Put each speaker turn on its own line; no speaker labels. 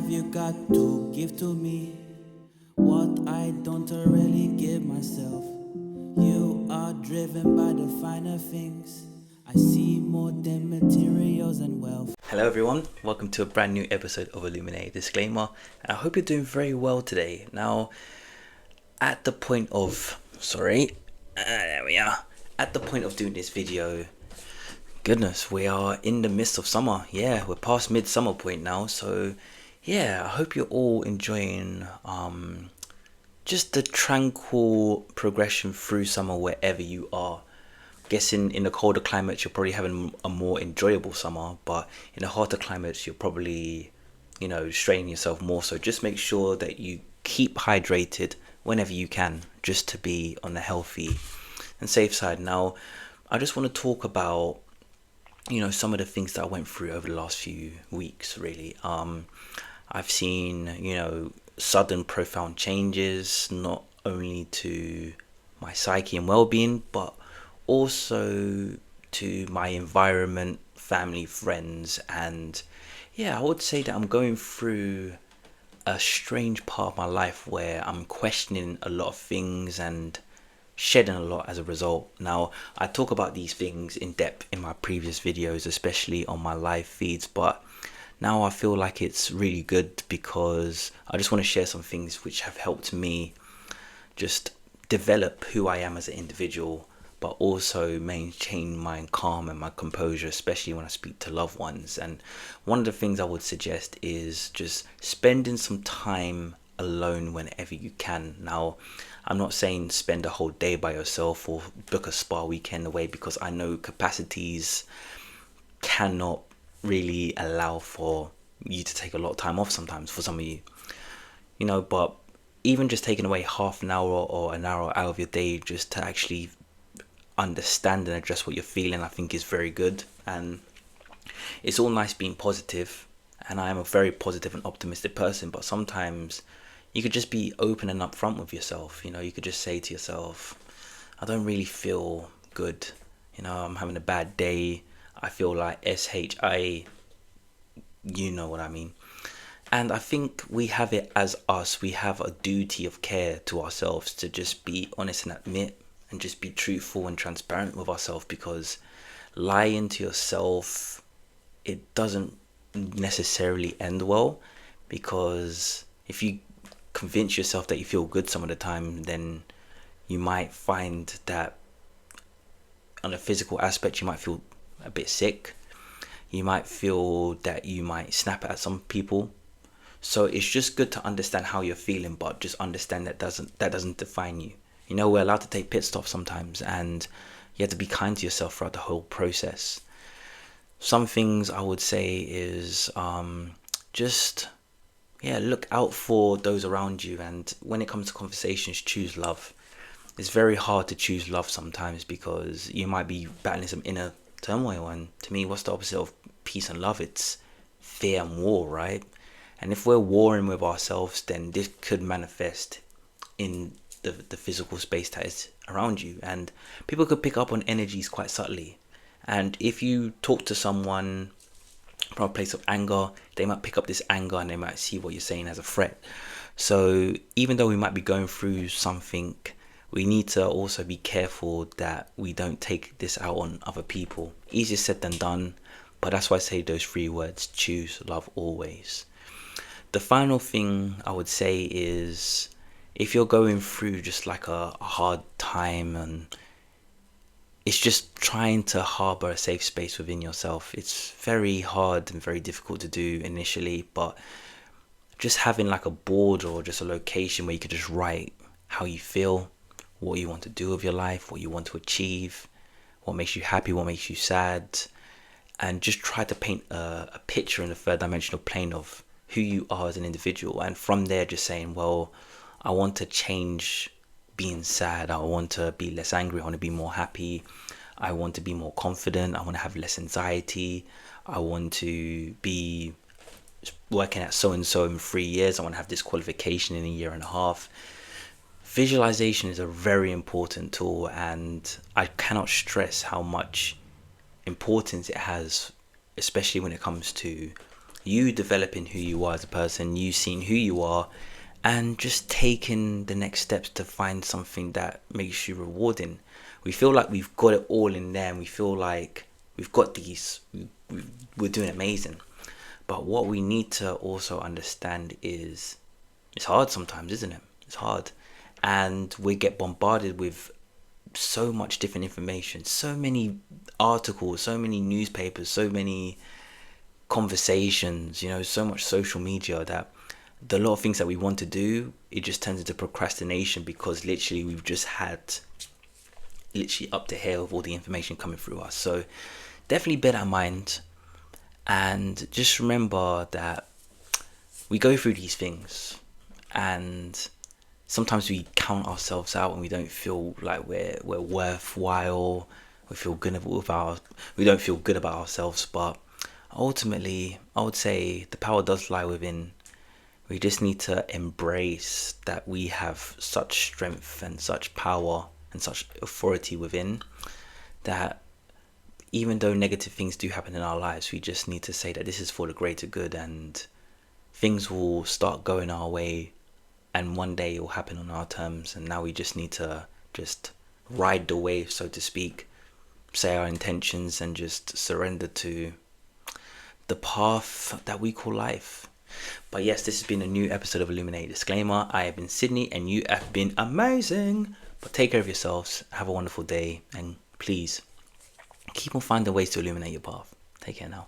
have you got to give to me? What I don't really give myself. You are driven by the finer things. I see more than materials and wealth.
Hello everyone, welcome to a brand new episode of Illuminate Disclaimer, and I hope you're doing very well today. Now, at the point of doing this video, goodness, we are in the midst of summer. Yeah, we're past midsummer point now, so yeah, I hope you're all enjoying just the tranquil progression through summer wherever you are. Guessing in the colder climates you're probably having a more enjoyable summer, but in the hotter climates you're probably, straining yourself more. So just make sure that you keep hydrated whenever you can, just to be on the healthy and safe side. Now, I just want to talk about, some of the things that I went through over the last few weeks, really. I've seen, sudden profound changes, not only to my psyche and well-being, but also to my environment, family, friends, and yeah, I would say that I'm going through a strange part of my life where I'm questioning a lot of things and shedding a lot as a result. Now, I talk about these things in depth in my previous videos, especially on my live feeds, but now I feel like it's really good because I just want to share some things which have helped me just develop who I am as an individual, but also maintain my calm and my composure, especially when I speak to loved ones. And one of the things I would suggest is just spending some time alone whenever you can. Now, I'm not saying spend a whole day by yourself or book a spa weekend away, because I know capacities cannot really allow for you to take a lot of time off sometimes for some of you, but even just taking away half an hour or an hour out of your day just to actually understand and address what you're feeling, I think is very good. And it's all nice being positive, and I am a very positive and optimistic person, but sometimes you could just be open and upfront with yourself. You could just say to yourself, I don't really feel good, I'm having a bad day, I feel like SHI, you know what I mean. And I think we have it as us, we have a duty of care to ourselves to just be honest and admit and just be truthful and transparent with ourselves, because lying to yourself, it doesn't necessarily end well, because if you convince yourself that you feel good some of the time, then you might find that on a physical aspect you might feel a bit sick, you might feel that you might snap at some people. So it's just good to understand how you're feeling, but just understand that doesn't define you. We're allowed to take pit stops sometimes, and you have to be kind to yourself throughout the whole process. Some things I would say is look out for those around you, and when it comes to conversations, choose love. It's very hard to choose love sometimes because you might be battling some inner turmoil, and to me, what's the opposite of peace and love? It's fear and war, right? And if we're warring with ourselves, then this could manifest in the physical space that is around you, and people could pick up on energies quite subtly. And if you talk to someone from a place of anger, they might pick up this anger and they might see what you're saying as a threat. So even though we might be going through something, we need to also be careful that we don't take this out on other people. Easier said than done, but that's why I say those 3 words: choose love always. The final thing I would say is, if you're going through just like a hard time, and it's just trying to harbor a safe space within yourself. It's very hard and very difficult to do initially, but just having like a board or just a location where you could just write how you feel, what you want to do with your life, what you want to achieve, what makes you happy, what makes you sad, and just try to paint a picture in the 3rd dimensional plane of who you are as an individual. And from there, just saying, well, I want to change being sad, I want to be less angry, I want to be more happy, I want to be more confident, I want to have less anxiety, I want to be working at so and so in 3 years, I want to have this qualification in a year and a half. Visualization is a very important tool, and I cannot stress how much importance it has, especially when it comes to you developing who you are as a person, you seeing who you are, and just taking the next steps to find something that makes you rewarding. We feel like we've got it all in there, and we feel like we've got these, we're doing amazing. But what we need to also understand is it's hard sometimes, isn't it? It's hard. And we get bombarded with so much different information, so many articles, so many newspapers, so many conversations, so much social media, that the lot of things that we want to do, it just turns into procrastination, because literally we've just had literally up to here with all the information coming through us. So definitely bear that in mind, and just remember that we go through these things, and sometimes we count ourselves out and we don't feel like we're worthwhile. We don't feel good about ourselves. But ultimately, I would say the power does lie within. We just need to embrace that we have such strength and such power and such authority within, that even though negative things do happen in our lives, we just need to say that this is for the greater good, and things will start going our way, and one day it will happen on our terms. And now we just need to just ride the wave, so to speak, say our intentions, and just surrender to the path that we call life. But yes, this has been a new episode of Illuminate Disclaimer. I have been Sydney, and you have been amazing. But take care of yourselves, have a wonderful day, and please keep on finding ways to illuminate your path. Take care now.